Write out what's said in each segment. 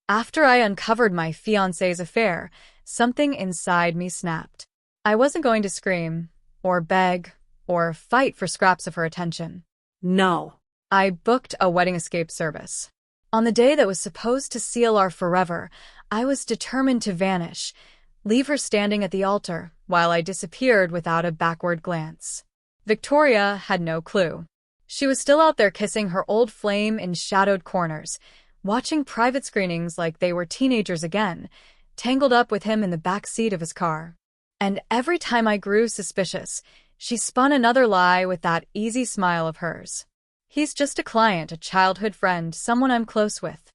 After I uncovered my fiancé's affair, something inside me snapped. I wasn't going to scream, or beg, or fight for scraps of her attention. No. I booked a wedding escape service. On the day that was supposed to seal our forever, I was determined to vanish, leave her standing at the altar while I disappeared without a backward glance. Victoria had no clue. She was still out there kissing her old flame in shadowed corners, watching private screenings like they were teenagers again, tangled up with him in the back seat of his car. And every time I grew suspicious, she spun another lie with that easy smile of hers. He's just a client, a childhood friend, someone I'm close with.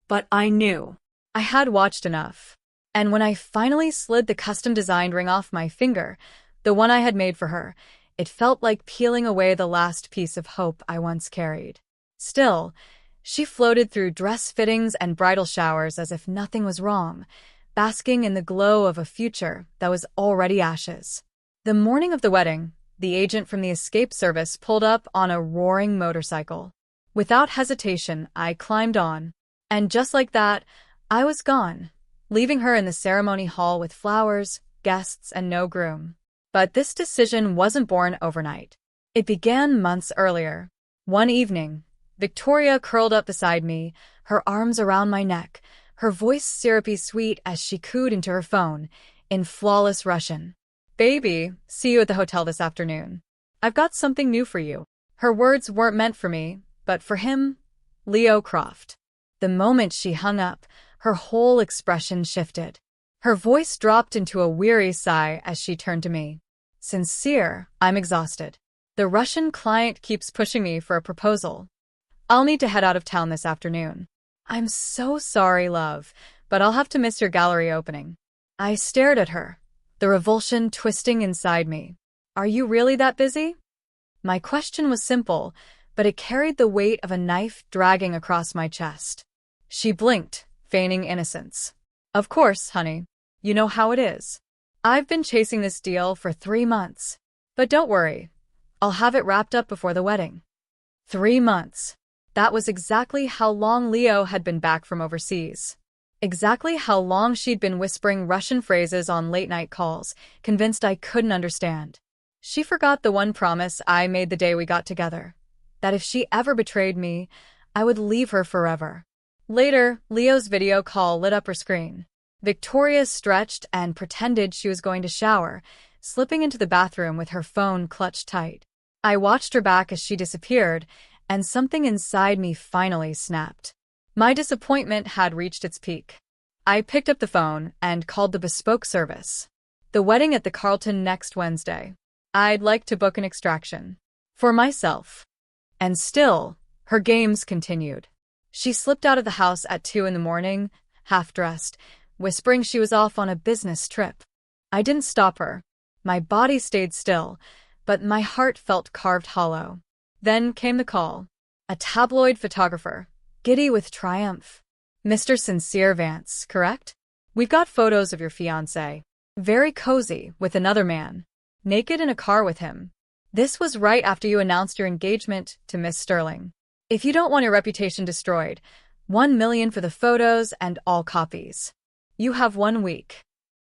But I knew. I had watched enough. And when I finally slid the custom-designed ring off my finger, the one I had made for her, it felt like peeling away the last piece of hope I once carried. Still, she floated through dress fittings and bridal showers as if nothing was wrong, basking in the glow of a future that was already ashes. The morning of the wedding, the agent from the escape service pulled up on a roaring motorcycle. Without hesitation, I climbed on. And just like that, I was gone, leaving her in the ceremony hall with flowers, guests, and no groom. But this decision wasn't born overnight. It began months earlier. One evening, Victoria curled up beside me, her arms around my neck, her voice syrupy sweet as she cooed into her phone, in flawless Russian. "Baby, see you at the hotel this afternoon. I've got something new for you." Her words weren't meant for me, but for him, Leo Croft. The moment she hung up, her whole expression shifted. Her voice dropped into a weary sigh as she turned to me. "Sincere, I'm exhausted. The Russian client keeps pushing me for a proposal. I'll need to head out of town this afternoon." "I'm so sorry, love, but I'll have to miss your gallery opening." I stared at her, the revulsion twisting inside me. "Are you really that busy?" My question was simple, but it carried the weight of a knife dragging across my chest. She blinked, feigning innocence. "Of course, honey. You know how it is. I've been chasing this deal for 3 months. But don't worry, I'll have it wrapped up before the wedding." 3 months. That was exactly how long Leo had been back from overseas. Exactly how long she'd been whispering Russian phrases on late-night calls, convinced I couldn't understand. She forgot the one promise I made the day we got together, that if she ever betrayed me, I would leave her forever. Later, Leo's video call lit up her screen. Victoria stretched and pretended she was going to shower, slipping into the bathroom with her phone clutched tight. I watched her back as she disappeared, and something inside me finally snapped. My disappointment had reached its peak. I picked up the phone and called the bespoke service. "The wedding at the Carlton next Wednesday. I'd like to book an extraction. For myself." And still, her games continued. She slipped out of the house at 2 in the morning, half-dressed, whispering she was off on a business trip. I didn't stop her. My body stayed still, but my heart felt carved hollow. Then came the call. A tabloid photographer, giddy with triumph. "Mr. Sincere Vance, correct? We've got photos of your fiancé. Very cozy, with another man. Naked in a car with him. This was right after you announced your engagement to Miss Sterling. If you don't want your reputation destroyed, 1 million for the photos and all copies. You have 1 week."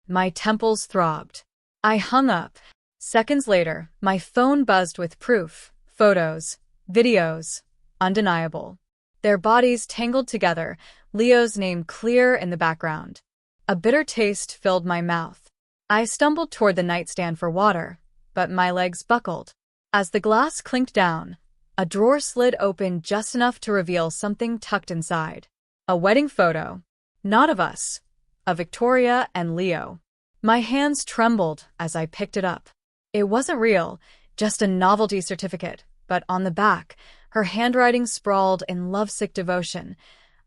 My temples throbbed. I hung up. Seconds later, my phone buzzed with proof, photos, videos, undeniable. Their bodies tangled together, Leo's name clear in the background. A bitter taste filled my mouth. I stumbled toward the nightstand for water, but my legs buckled. As the glass clinked down, a drawer slid open just enough to reveal something tucked inside. A wedding photo. Not of us. Of Victoria and Leo. My hands trembled as I picked it up. It wasn't real, just a novelty certificate, but on the back, her handwriting sprawled in lovesick devotion.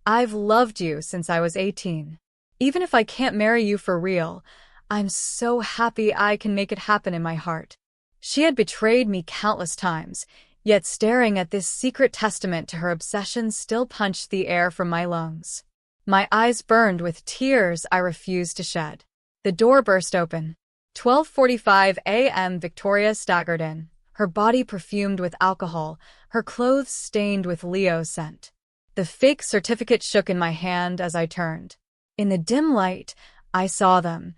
"I've loved you since I was 18. Even if I can't marry you for real, I'm so happy I can make it happen in my heart." She had betrayed me countless times, yet staring at this secret testament to her obsession still punched the air from my lungs. My eyes burned with tears I refused to shed. The door burst open. 12:45 a.m. Victoria staggered in, her body perfumed with alcohol, her clothes stained with Leo's scent. The fake certificate shook in my hand as I turned. In the dim light, I saw them.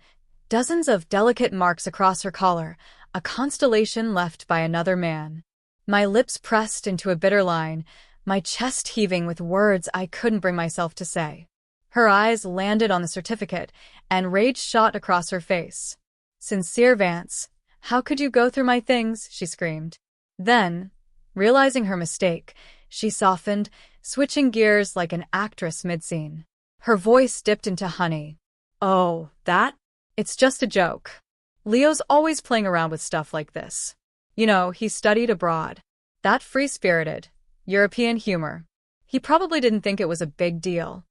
Dozens of delicate marks across her collar, a constellation left by another man. My lips pressed into a bitter line, my chest heaving with words I couldn't bring myself to say. Her eyes landed on the certificate, and rage shot across her face. "Sincere Vance, how could you go through my things?" she screamed. Then, realizing her mistake, she softened, switching gears like an actress mid-scene. Her voice dipped into honey. "Oh, that? It's just a joke. Leo's always playing around with stuff like this. You know, he studied abroad. That free-spirited, European humor. He probably didn't think it was a big deal."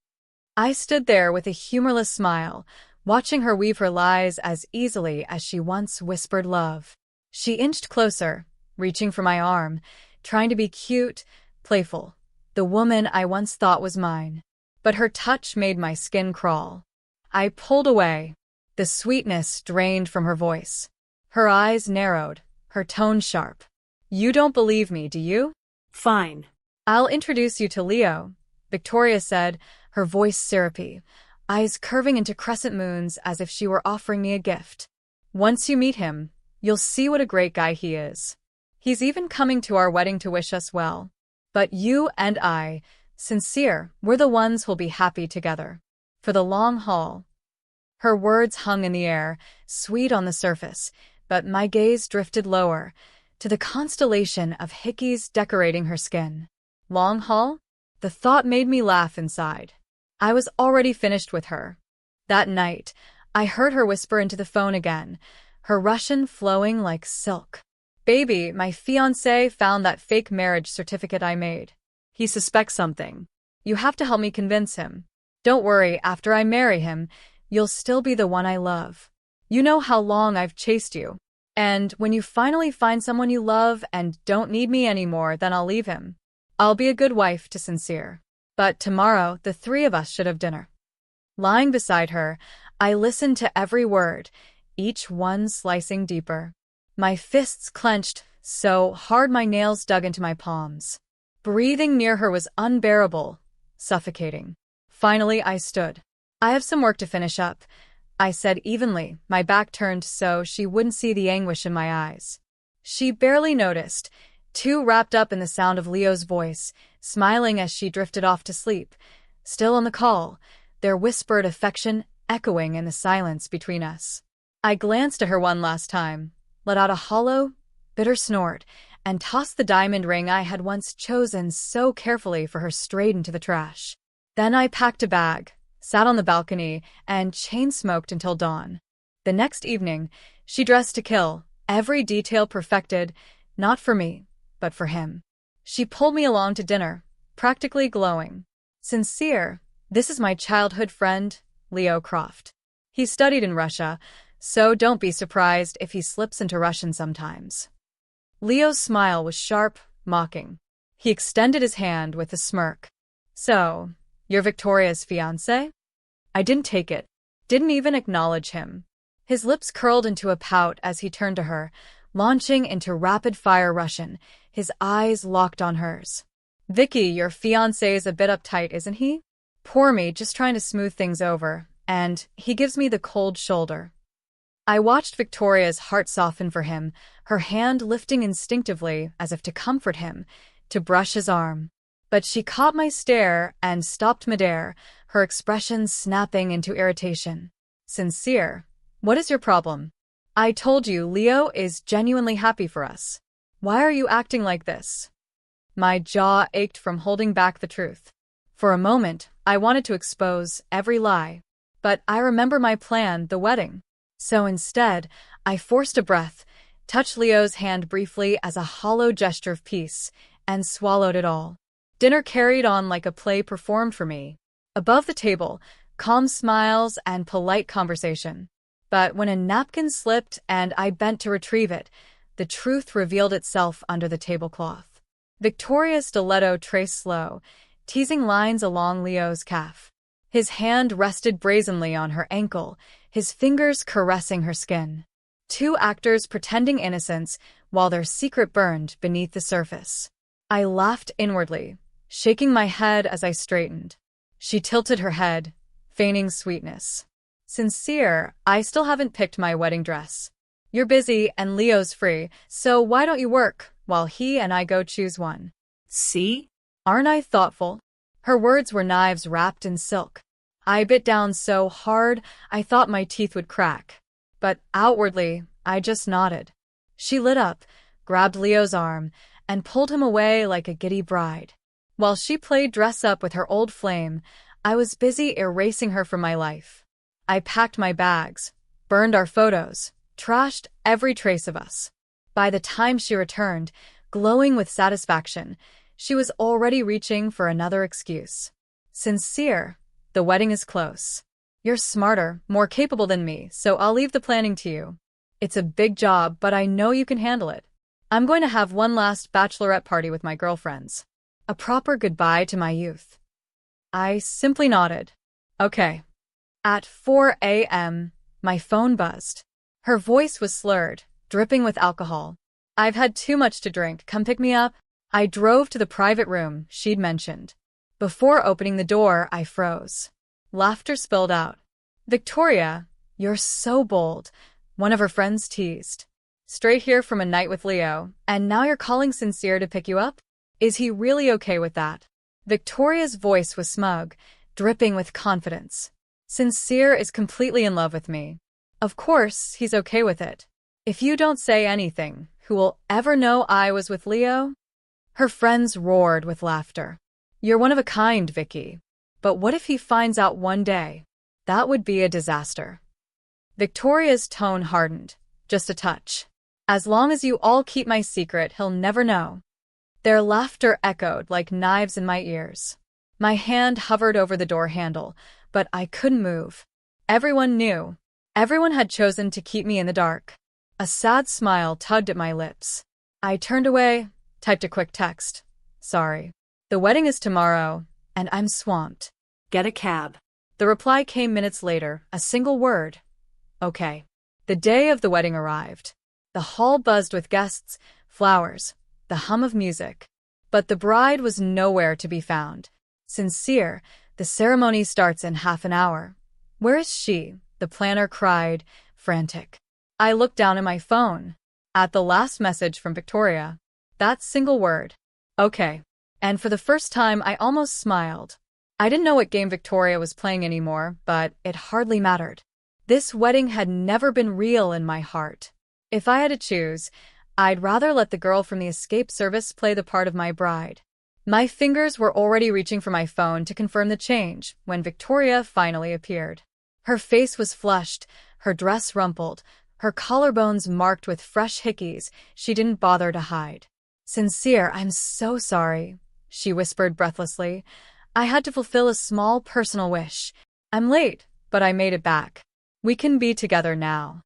I stood there with a humorless smile, watching her weave her lies as easily as she once whispered love. She inched closer, reaching for my arm, trying to be cute, playful, the woman I once thought was mine. But her touch made my skin crawl. I pulled away. The sweetness drained from her voice. Her eyes narrowed, her tone sharp. "You don't believe me, do you? Fine. I'll introduce you to Leo," Victoria said, her voice syrupy, eyes curving into crescent moons as if she were offering me a gift. "Once you meet him, you'll see what a great guy he is. He's even coming to our wedding to wish us well. But you and I, Sincere, we're the ones who'll be happy together. For the long haul." Her words hung in the air, sweet on the surface, but my gaze drifted lower, to the constellation of hickeys decorating her skin. Long haul? The thought made me laugh inside. I was already finished with her. That night, I heard her whisper into the phone again, her Russian flowing like silk. "Baby, my fiancé found that fake marriage certificate I made. He suspects something. You have to help me convince him. Don't worry, after I marry him, you'll still be the one I love. You know how long I've chased you. And when you finally find someone you love and don't need me anymore, then I'll leave him. I'll be a good wife to Sincere. But tomorrow, the three of us should have dinner." Lying beside her, I listened to every word, each one slicing deeper. My fists clenched so hard my nails dug into my palms. Breathing near her was unbearable, suffocating. Finally, I stood. "I have some work to finish up," I said evenly, my back turned so she wouldn't see the anguish in my eyes. She barely noticed, too wrapped up in the sound of Leo's voice, smiling as she drifted off to sleep. Still on the call, their whispered affection echoing in the silence between us. I glanced at her one last time, let out a hollow, bitter snort, and tossed the diamond ring I had once chosen so carefully for her straight into the trash. Then I packed a bag, sat on the balcony, and chain-smoked until dawn. The next evening, she dressed to kill, every detail perfected, not for me, but for him. She pulled me along to dinner, practically glowing. "Sincere, this is my childhood friend, Leo Croft. He studied in Russia, so don't be surprised if he slips into Russian sometimes." Leo's smile was sharp, mocking. He extended his hand with a smirk. "So, you're Victoria's fiancé?" I didn't take it, didn't even acknowledge him. His lips curled into a pout as he turned to her, launching into rapid-fire Russian, his eyes locked on hers. "Vicky, your fiancé's a bit uptight, isn't he? Poor me, just trying to smooth things over, and he gives me the cold shoulder." I watched Victoria's heart soften for him, her hand lifting instinctively as if to comfort him, to brush his arm. But she caught my stare and stopped midair, her expression snapping into irritation. "Sincere, what is your problem? I told you Leo is genuinely happy for us. Why are you acting like this?" My jaw ached from holding back the truth. For a moment, I wanted to expose every lie. But I remember my plan, the wedding. So instead, I forced a breath, touched Leo's hand briefly as a hollow gesture of peace, and swallowed it all. Dinner carried on like a play performed for me. Above the table, calm smiles and polite conversation. But when a napkin slipped and I bent to retrieve it, the truth revealed itself under the tablecloth. Victoria's stiletto traced slow, teasing lines along Leo's calf. His hand rested brazenly on her ankle, his fingers caressing her skin. Two actors pretending innocence while their secret burned beneath the surface. I laughed inwardly, shaking my head as I straightened. She tilted her head, feigning sweetness. Sincere, I still haven't picked my wedding dress. You're busy and Leo's free, so why don't you work while he and I go choose one? See? Aren't I thoughtful? Her words were knives wrapped in silk. I bit down so hard I thought my teeth would crack. But outwardly, I just nodded. She lit up, grabbed Leo's arm, and pulled him away like a giddy bride. While she played dress-up with her old flame, I was busy erasing her from my life. I packed my bags, burned our photos, trashed every trace of us. By the time she returned, glowing with satisfaction, she was already reaching for another excuse. Sincere, the wedding is close. You're smarter, more capable than me, so I'll leave the planning to you. It's a big job, but I know you can handle it. I'm going to have one last bachelorette party with my girlfriends. A proper goodbye to my youth. I simply nodded. Okay. At 4 a.m., my phone buzzed. Her voice was slurred, dripping with alcohol. I've had too much to drink. Come pick me up. I drove to the private room she'd mentioned. Before opening the door, I froze. Laughter spilled out. Victoria, you're so bold, one of her friends teased. Straight here from a night with Leo, and now you're calling Sincere to pick you up? Is he really okay with that? Victoria's voice was smug, dripping with confidence. Sincere is completely in love with me. Of course, he's okay with it. If you don't say anything, who will ever know I was with Leo? Her friends roared with laughter. You're one of a kind, Vicky. But what if he finds out one day? That would be a disaster. Victoria's tone hardened, just a touch. As long as you all keep my secret, he'll never know. Their laughter echoed like knives in my ears. My hand hovered over the door handle, but I couldn't move. Everyone knew. Everyone had chosen to keep me in the dark. A sad smile tugged at my lips. I turned away, typed a quick text. Sorry. The wedding is tomorrow, and I'm swamped. Get a cab. The reply came minutes later, a single word. Okay. The day of the wedding arrived. The hall buzzed with guests, flowers, the hum of music. But the bride was nowhere to be found. Sincere, the ceremony starts in half an hour. Where is she? The planner cried, frantic. I looked down at my phone. At the last message from Victoria. That single word. Okay. And for the first time, I almost smiled. I didn't know what game Victoria was playing anymore, but it hardly mattered. This wedding had never been real in my heart. If I had to choose, I'd rather let the girl from the escape service play the part of my bride. My fingers were already reaching for my phone to confirm the change when Victoria finally appeared. Her face was flushed, her dress rumpled, her collarbones marked with fresh hickeys she didn't bother to hide. Sincere, I'm so sorry, she whispered breathlessly. I had to fulfill a small personal wish. I'm late, but I made it back. We can be together now.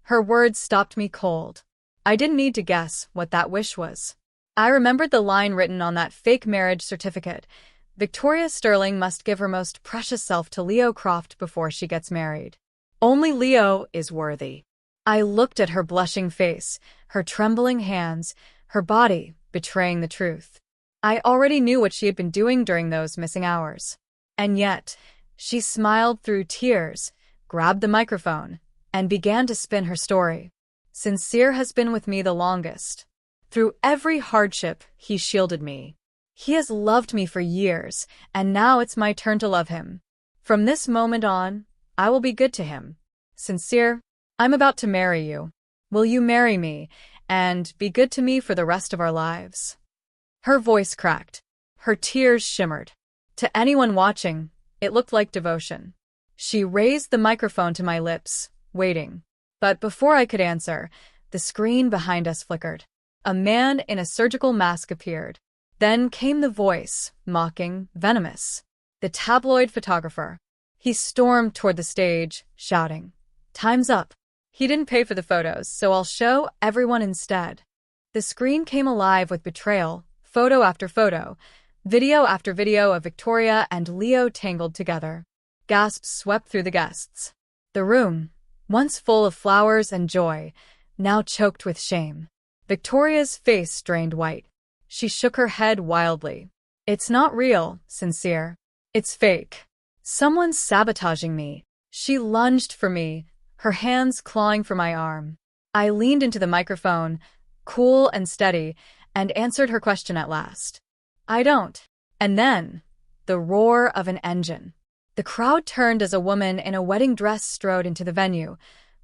Her words stopped me cold. I didn't need to guess what that wish was. I remembered the line written on that fake marriage certificate. Victoria Sterling must give her most precious self to Leo Croft before she gets married. Only Leo is worthy. I looked at her blushing face, her trembling hands, her body betraying the truth. I already knew what she had been doing during those missing hours. And yet, she smiled through tears, grabbed the microphone, and began to spin her story. Sincere has been with me the longest. Through every hardship, he shielded me. He has loved me for years, and now it's my turn to love him. From this moment on, I will be good to him. Sincere, I'm about to marry you. Will you marry me, and be good to me for the rest of our lives? Her voice cracked. Her tears shimmered. To anyone watching, it looked like devotion. She raised the microphone to my lips, waiting. But before I could answer, the screen behind us flickered. A man in a surgical mask appeared. Then came the voice, mocking, venomous. The tabloid photographer. He stormed toward the stage, shouting, "Time's up." He didn't pay for the photos, so I'll show everyone instead. The screen came alive with betrayal, photo after photo, video after video of Victoria and Leo tangled together. Gasps swept through the guests. The room, once full of flowers and joy, now choked with shame. Victoria's face strained white. She shook her head wildly. It's not real, Sincere. It's fake. Someone's sabotaging me. She lunged for me, her hands clawing for my arm. I leaned into the microphone, cool and steady, and answered her question at last. I don't. And then, the roar of an engine. The crowd turned as a woman in a wedding dress strode into the venue,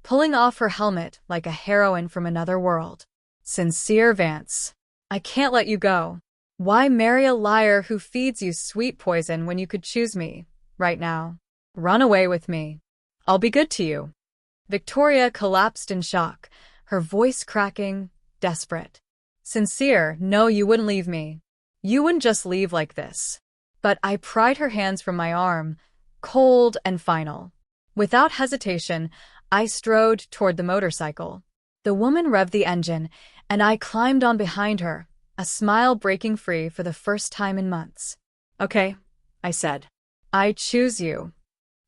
pulling off her helmet like a heroine from another world. Sincere Vance. I can't let you go. Why marry a liar who feeds you sweet poison when you could choose me, right now? Run away with me. I'll be good to you. Victoria collapsed in shock, her voice cracking, desperate. Sincere, no, you wouldn't leave me. You wouldn't just leave like this. But I pried her hands from my arm, cold and final. Without hesitation, I strode toward the motorcycle. The woman revved the engine, and I climbed on behind her, a smile breaking free for the first time in months. Okay, I said. I choose you.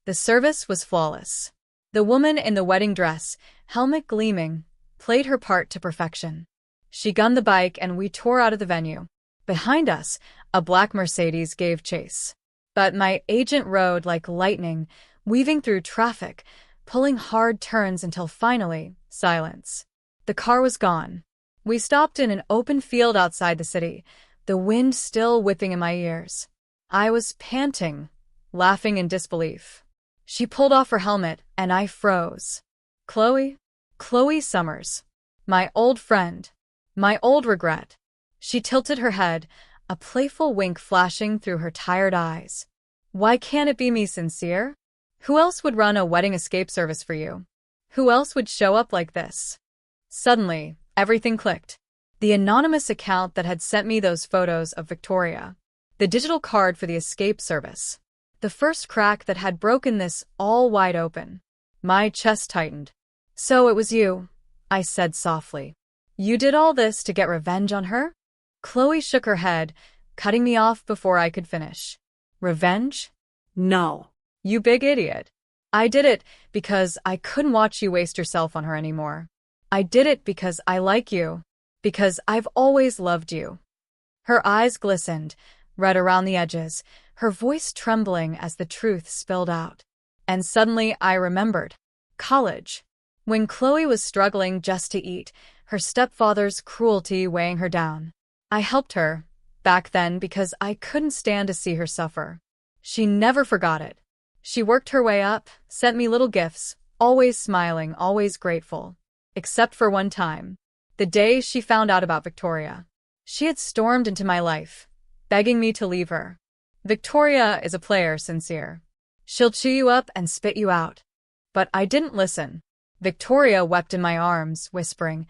The service was flawless. The woman in the wedding dress, helmet gleaming, played her part to perfection. She gunned the bike and we tore out of the venue. Behind us, a black Mercedes gave chase. But my agent rode like lightning, weaving through traffic, pulling hard turns until finally, silence. The car was gone. We stopped in an open field outside the city, the wind still whipping in my ears. I was panting, laughing in disbelief. She pulled off her helmet, and I froze. Chloe? Chloe Summers. My old friend. My old regret. She tilted her head, a playful wink flashing through her tired eyes. Why can't it be me, Sincere? Who else would run a wedding escape service for you? Who else would show up like this? Suddenly, everything clicked. The anonymous account that had sent me those photos of Victoria. The digital card for the escape service. The first crack that had broken this all wide open. My chest tightened. So it was you, I said softly. You did all this to get revenge on her? Chloe shook her head, cutting me off before I could finish. Revenge? No. You big idiot. I did it because I couldn't watch you waste yourself on her anymore. I did it because I like you. Because I've always loved you. Her eyes glistened, red around the edges, her voice trembling as the truth spilled out. And suddenly I remembered. College. When Chloe was struggling just to eat, her stepfather's cruelty weighing her down. I helped her, back then, because I couldn't stand to see her suffer. She never forgot it. She worked her way up, sent me little gifts, always smiling, always grateful. Except for one time. The day she found out about Victoria. She had stormed into my life, begging me to leave her. Victoria is a player, Sincere. She'll chew you up and spit you out. But I didn't listen. Victoria wept in my arms, whispering,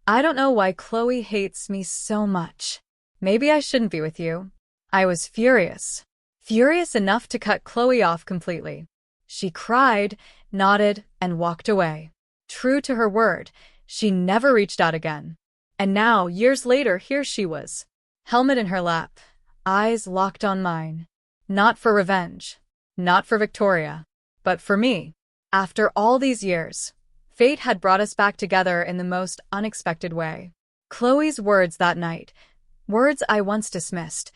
I don't know why Chloe hates me so much. Maybe I shouldn't be with you. I was furious. Furious enough to cut Chloe off completely. She cried, nodded, and walked away. True to her word, she never reached out again. And now, years later, here she was. Helmet in her lap, eyes locked on mine. Not for revenge. Not for Victoria. But for me. After all these years, fate had brought us back together in the most unexpected way. Chloe's words that night, words I once dismissed,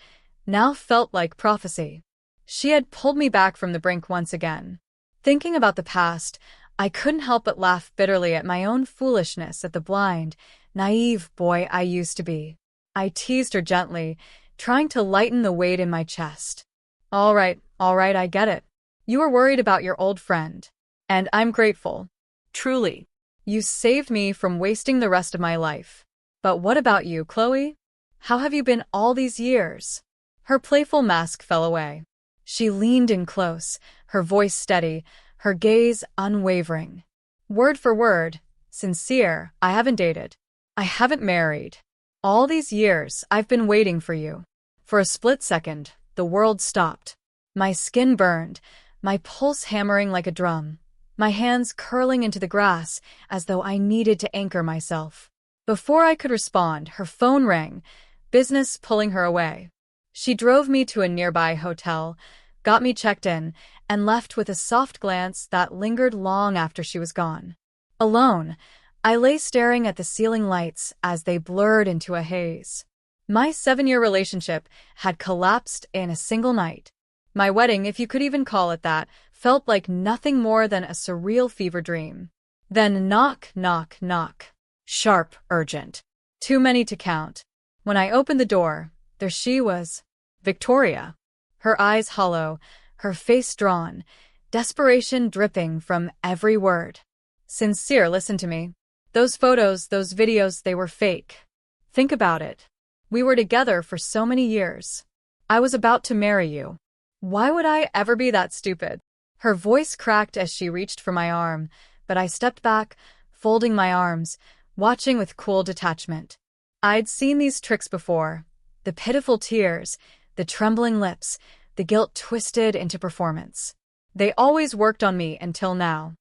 now felt like prophecy. She had pulled me back from the brink once again. Thinking about the past, I couldn't help but laugh bitterly at my own foolishness, at the blind, naive boy I used to be. I teased her gently, trying to lighten the weight in my chest. All right, I get it. You were worried about your old friend. And I'm grateful. Truly. You saved me from wasting the rest of my life. But what about you, Chloe? How have you been all these years? Her playful mask fell away. She leaned in close, her voice steady, her gaze unwavering. Word for word, Sincere, I haven't dated. I haven't married. All these years, I've been waiting for you. For a split second, the world stopped. My skin burned, my pulse hammering like a drum, my hands curling into the grass as though I needed to anchor myself. Before I could respond, her phone rang, business pulling her away. She drove me to a nearby hotel, got me checked in, and left with a soft glance that lingered long after she was gone. Alone, I lay staring at the ceiling lights as they blurred into a haze. My 7-year relationship had collapsed in a single night. My wedding, if you could even call it that, felt like nothing more than a surreal fever dream. Then knock, knock, knock. Sharp, urgent. Too many to count. When I opened the door, there she was, Victoria. Her eyes hollow, her face drawn, desperation dripping from every word. Sincere, listen to me. Those photos, those videos, they were fake. Think about it. We were together for so many years. I was about to marry you. Why would I ever be that stupid? Her voice cracked as she reached for my arm, but I stepped back, folding my arms, watching with cool detachment. I'd seen these tricks before. The pitiful tears, the trembling lips, the guilt twisted into performance. They always worked on me until now.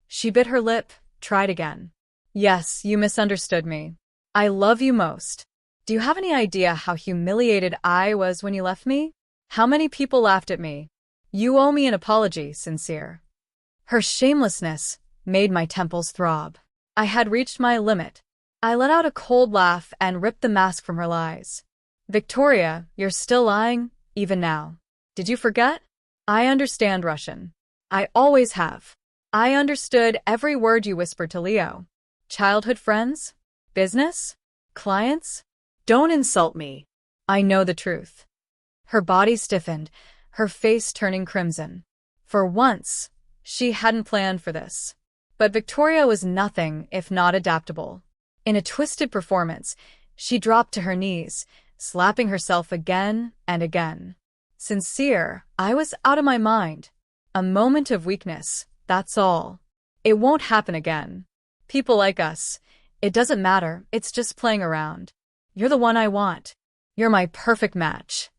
She bit her lip, tried again. Yes, you misunderstood me. I love you most. Do you have any idea how humiliated I was when you left me? How many people laughed at me? You owe me an apology, Sincere. Her shamelessness made my temples throb. I had reached my limit. I let out a cold laugh and ripped the mask from her lies. Victoria, you're still lying, even now. Did you forget? I understand Russian. I always have. I understood every word you whispered to Leo. Childhood friends? Business? Clients? Don't insult me. I know the truth. Her body stiffened, her face turning crimson. For once, she hadn't planned for this. But Victoria was nothing if not adaptable. In a twisted performance, she dropped to her knees, slapping herself again and again. Sincere, I was out of my mind. A moment of weakness, that's all. It won't happen again. People like us. It doesn't matter, it's just playing around. You're the one I want. You're my perfect match.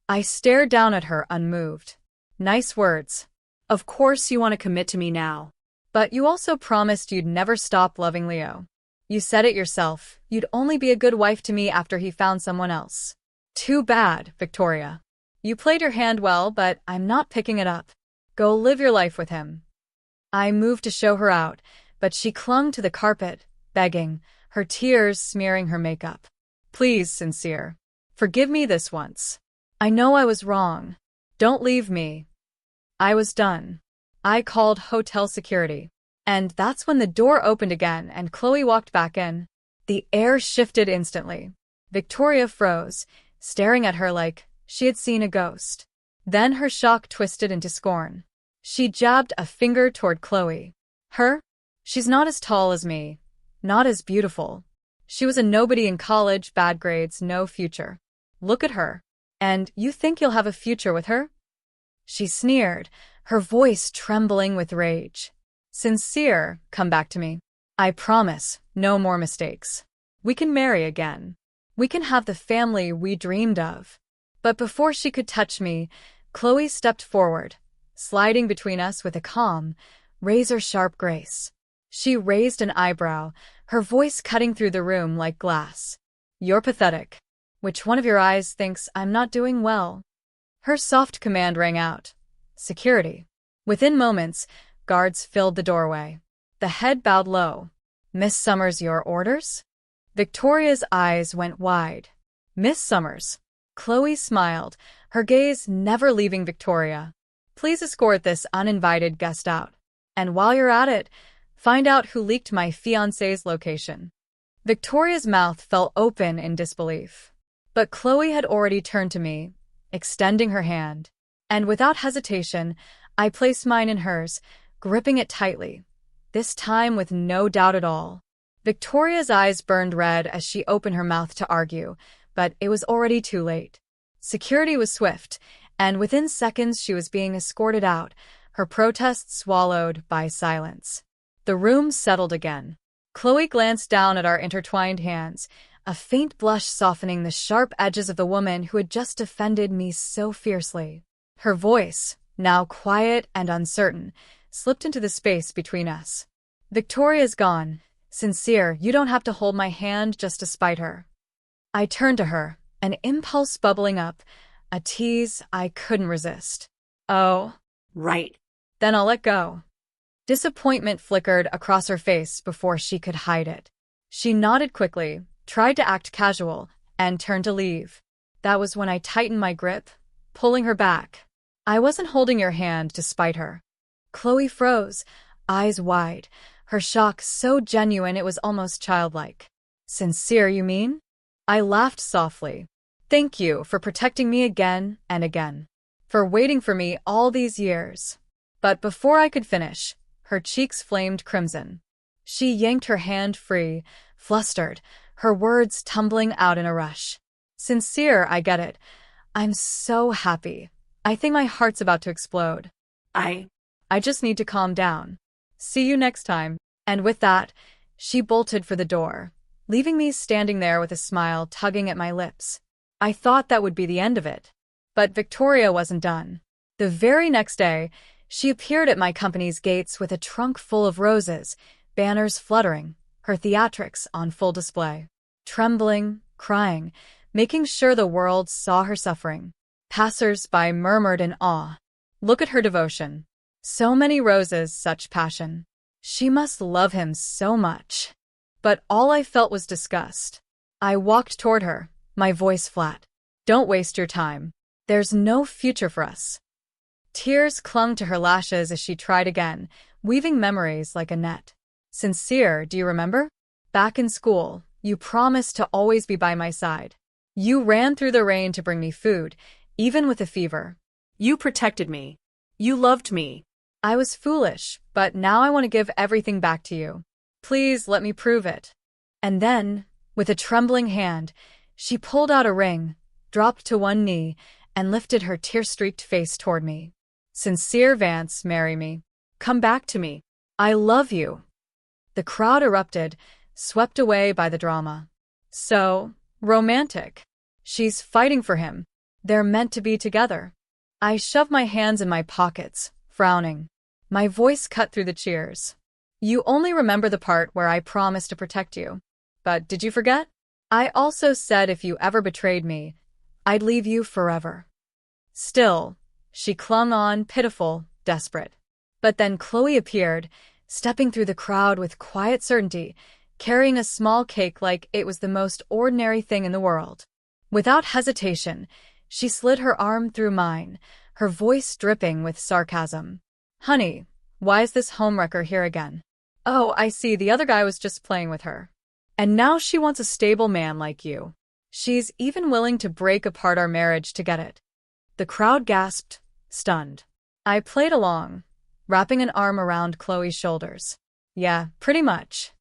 I stared down at her unmoved. Nice words. Of course you want to commit to me now. But you also promised you'd never stop loving Leo. You said it yourself, you'd only be a good wife to me after he found someone else. Too bad, Victoria. You played your hand well, but I'm not picking it up. Go live your life with him. I moved to show her out, but she clung to the carpet, begging, her tears smearing her makeup. Please, Sincere. Forgive me this once. I know I was wrong. Don't leave me. I was done. I called hotel security. And that's when the door opened again and Chloe walked back in. The air shifted instantly. Victoria froze, staring at her like she had seen a ghost. Then her shock twisted into scorn. She jabbed a finger toward Chloe. Her? She's not as tall as me. Not as beautiful. She was a nobody in college, bad grades, no future. Look at her. And you think you'll have a future with her? She sneered, her voice trembling with rage. Sincere, come back to me. I promise, no more mistakes. We can marry again. We can have the family we dreamed of. But before she could touch me, Chloe stepped forward, sliding between us with a calm, razor-sharp grace. She raised an eyebrow, her voice cutting through the room like glass. You're pathetic. Which one of your eyes thinks I'm not doing well? Her soft command rang out. Security. Within moments, guards filled the doorway. The head bowed low. Miss Summers, your orders? Victoria's eyes went wide. Miss Summers. Chloe smiled, her gaze never leaving Victoria. Please escort this uninvited guest out. And while you're at it, find out who leaked my fiancé's location. Victoria's mouth fell open in disbelief. But Chloe had already turned to me, extending her hand. And without hesitation, I placed mine in hers, gripping it tightly, this time with no doubt at all. Victoria's eyes burned red as she opened her mouth to argue, but it was already too late. Security was swift, and within seconds she was being escorted out, her protest swallowed by silence. The room settled again. Chloe glanced down at our intertwined hands, a faint blush softening the sharp edges of the woman who had just defended me so fiercely. Her voice, now quiet and uncertain, slipped into the space between us. Victoria's gone. Sincere, you don't have to hold my hand just to spite her. I turned to her, an impulse bubbling up, a tease I couldn't resist. Oh. Right. Then I'll let go. Disappointment flickered across her face before she could hide it. She nodded quickly, tried to act casual, and turned to leave. That was when I tightened my grip, pulling her back. I wasn't holding your hand to spite her. Chloe froze, eyes wide, her shock so genuine it was almost childlike. Sincere, you mean? I laughed softly. Thank you for protecting me again and again. For waiting for me all these years. But before I could finish, her cheeks flamed crimson. She yanked her hand free, flustered, her words tumbling out in a rush. Sincere, I get it. I'm so happy. I think my heart's about to explode. I just need to calm down. See you next time. And with that, she bolted for the door, leaving me standing there with a smile tugging at my lips. I thought that would be the end of it. But Victoria wasn't done. The very next day, she appeared at my company's gates with a trunk full of roses, banners fluttering, her theatrics on full display. Trembling, crying, making sure the world saw her suffering. Passers-by murmured in awe. Look at her devotion. So many roses, such passion. She must love him so much. But all I felt was disgust. I walked toward her, my voice flat. Don't waste your time. There's no future for us. Tears clung to her lashes as she tried again, weaving memories like a net. Sincere, do you remember? Back in school, you promised to always be by my side. You ran through the rain to bring me food, even with a fever. You protected me. You loved me. I was foolish, but now I want to give everything back to you. Please let me prove it. And then, with a trembling hand, she pulled out a ring, dropped to one knee, and lifted her tear-streaked face toward me. Sincere Vance, marry me. Come back to me. I love you. The crowd erupted, swept away by the drama. So romantic. She's fighting for him. They're meant to be together. I shoved my hands in my pockets, frowning. My voice cut through the cheers. You only remember the part where I promised to protect you. But did you forget? I also said if you ever betrayed me, I'd leave you forever. Still, she clung on, pitiful, desperate. But then Chloe appeared, stepping through the crowd with quiet certainty, carrying a small cake like it was the most ordinary thing in the world. Without hesitation, she slid her arm through mine, her voice dripping with sarcasm. Honey, why is this homewrecker here again? Oh, I see, the other guy was just playing with her. And now she wants a stable man like you. She's even willing to break apart our marriage to get it. The crowd gasped, stunned. I played along, wrapping an arm around Chloe's shoulders. Yeah, pretty much.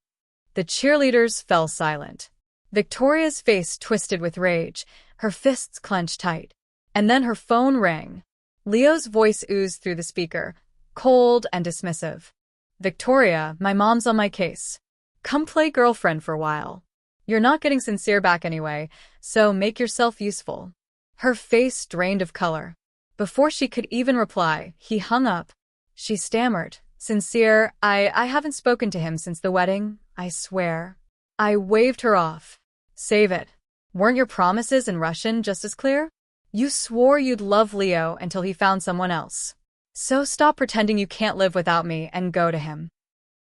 The cheerleaders fell silent. Victoria's face twisted with rage, her fists clenched tight. And then her phone rang. Leo's voice oozed through the speaker, cold and dismissive. Victoria, my mom's on my case. Come play girlfriend for a while. You're not getting Sincere back anyway, so make yourself useful. Her face drained of color. Before she could even reply, he hung up. She stammered. Sincere, I haven't spoken to him since the wedding, I swear. I waved her off. Save it. Weren't your promises in Russian just as clear? You swore you'd love Leo until he found someone else. So stop pretending you can't live without me and go to him.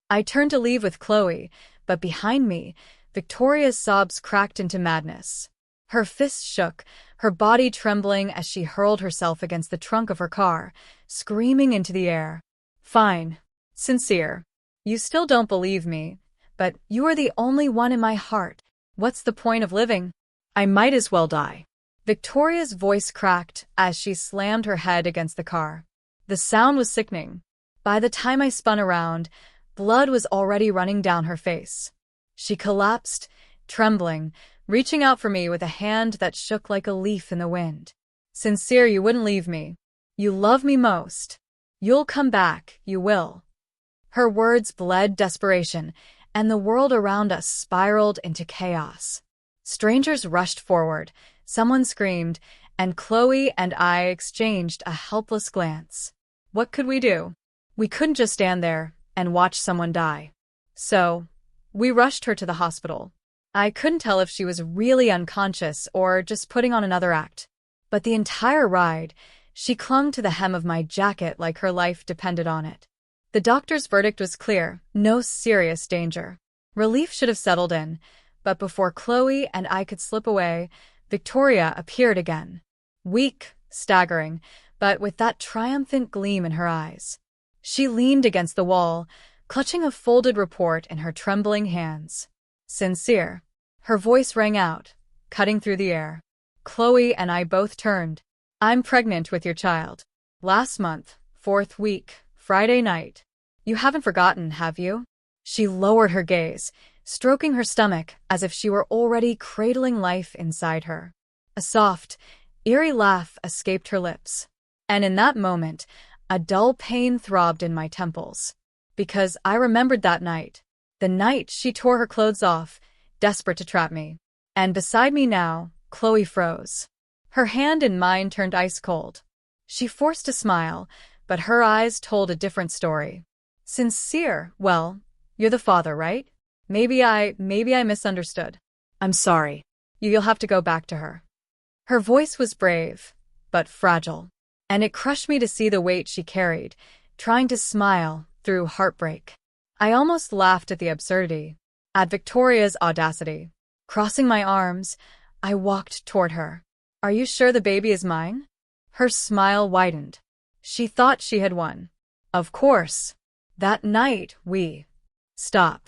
I turned to leave with Chloe, but behind me, Victoria's sobs cracked into madness. Her fists shook, her body trembling as she hurled herself against the trunk of her car, screaming into the air. Fine. Sincere. You still don't believe me, but you are the only one in my heart. What's the point of living? I might as well die. Victoria's voice cracked as she slammed her head against the car. The sound was sickening. By the time I spun around, blood was already running down her face. She collapsed, trembling, reaching out for me with a hand that shook like a leaf in the wind. Sincere, you wouldn't leave me. You love me most. You'll come back, you will. Her words bled desperation, and the world around us spiraled into chaos. Strangers rushed forward, someone screamed, and Chloe and I exchanged a helpless glance. What could we do? We couldn't just stand there and watch someone die. So, we rushed her to the hospital. I couldn't tell if she was really unconscious or just putting on another act. But the entire ride, she clung to the hem of my jacket like her life depended on it. The doctor's verdict was clear, no serious danger. Relief should have settled in, But before Chloe and I could slip away, Victoria appeared again. Weak, staggering, but with that triumphant gleam in her eyes. She leaned against the wall, clutching a folded report in her trembling hands. Sincere. Her voice rang out, cutting through the air. Chloe and I both turned. I'm pregnant with your child. Last month, 4th week, Friday night. You haven't forgotten, have you? She lowered her gaze, stroking her stomach as if she were already cradling life inside her. A soft, eerie laugh escaped her lips. And in that moment, a dull pain throbbed in my temples. Because I remembered that night. The night she tore her clothes off, desperate to trap me. And beside me now, Chloe froze. Her hand in mine turned ice cold. She forced a smile, but her eyes told a different story. Sincere, well, you're the father, right? Maybe I misunderstood. I'm sorry. You'll have to go back to her. Her voice was brave, but fragile. And it crushed me to see the weight she carried, trying to smile through heartbreak. I almost laughed at the absurdity, at Victoria's audacity. Crossing my arms, I walked toward her. Are you sure the baby is mine? Her smile widened. She thought she had won. Of course. That night, Stop.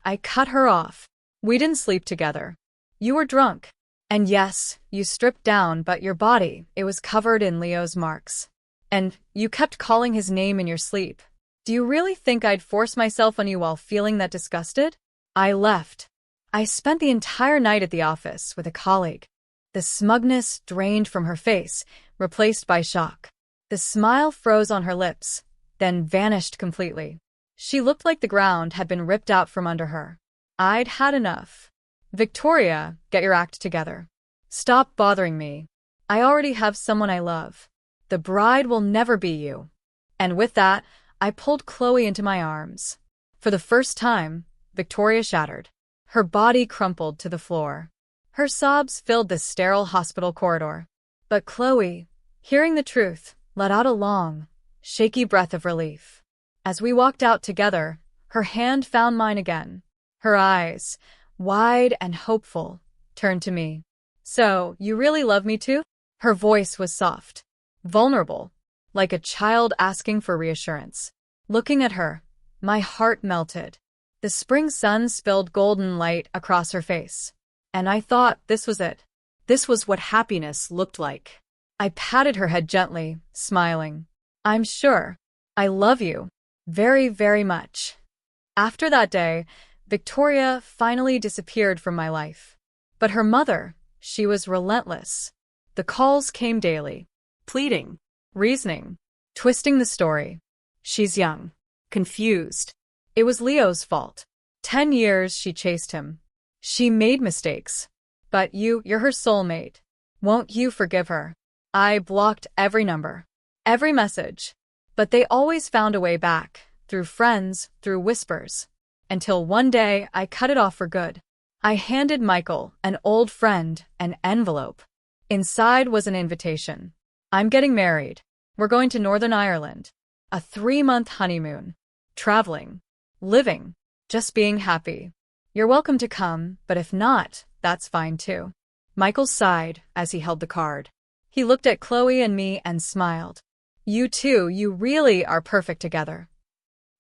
I cut her off. We didn't sleep together. You were drunk. And yes, you stripped down, but your body, it was covered in Leo's marks. And you kept calling his name in your sleep. Do you really think I'd force myself on you while feeling that disgusted? I left. I spent the entire night at the office with a colleague. The smugness drained from her face, replaced by shock. The smile froze on her lips, then vanished completely. She looked like the ground had been ripped out from under her. I'd had enough. Victoria, get your act together. Stop bothering me. I already have someone I love. The bride will never be you. And with that, I pulled Chloe into my arms. For the first time, Victoria shattered. Her body crumpled to the floor. Her sobs filled the sterile hospital corridor. But Chloe, hearing the truth, let out a long, shaky breath of relief. As we walked out together, her hand found mine again. Her eyes, wide and hopeful, turned to me. So, you really love me too? Her voice was soft, vulnerable, like a child asking for reassurance. Looking at her, my heart melted. The spring sun spilled golden light across her face. And I thought this was it. This was what happiness looked like. I patted her head gently, smiling. I'm sure. I love you. Very, very much. After that day, Victoria finally disappeared from my life. But her mother, she was relentless. The calls came daily. Pleading. Reasoning. Twisting the story. She's young. Confused. It was Leo's fault. 10 years she chased him. She made mistakes. But you're her soulmate. Won't you forgive her? I blocked every number. Every message. But they always found a way back. Through friends, through whispers. Until one day, I cut it off for good. I handed Michael, an old friend, an envelope. Inside was an invitation. I'm getting married. We're going to Northern Ireland. A 3-month honeymoon. Traveling. Living. Just being happy. You're welcome to come, but if not, that's fine too. Michael sighed as he held the card. He looked at Chloe and me and smiled. You two, you really are perfect together.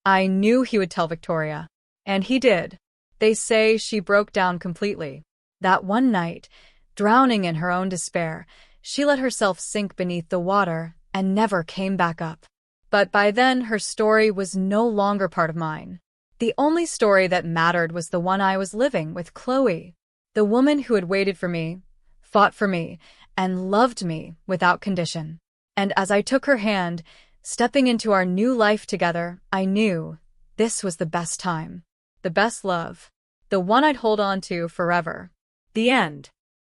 I knew he would tell Victoria. And he did. They say she broke down completely. That one night, drowning in her own despair, she let herself sink beneath the water and never came back up. But by then, her story was no longer part of mine. The only story that mattered was the one I was living with Chloe, the woman who had waited for me, fought for me, and loved me without condition. And as I took her hand, stepping into our new life together, I knew this was the best time. The best love. The one I'd hold on to forever. The end.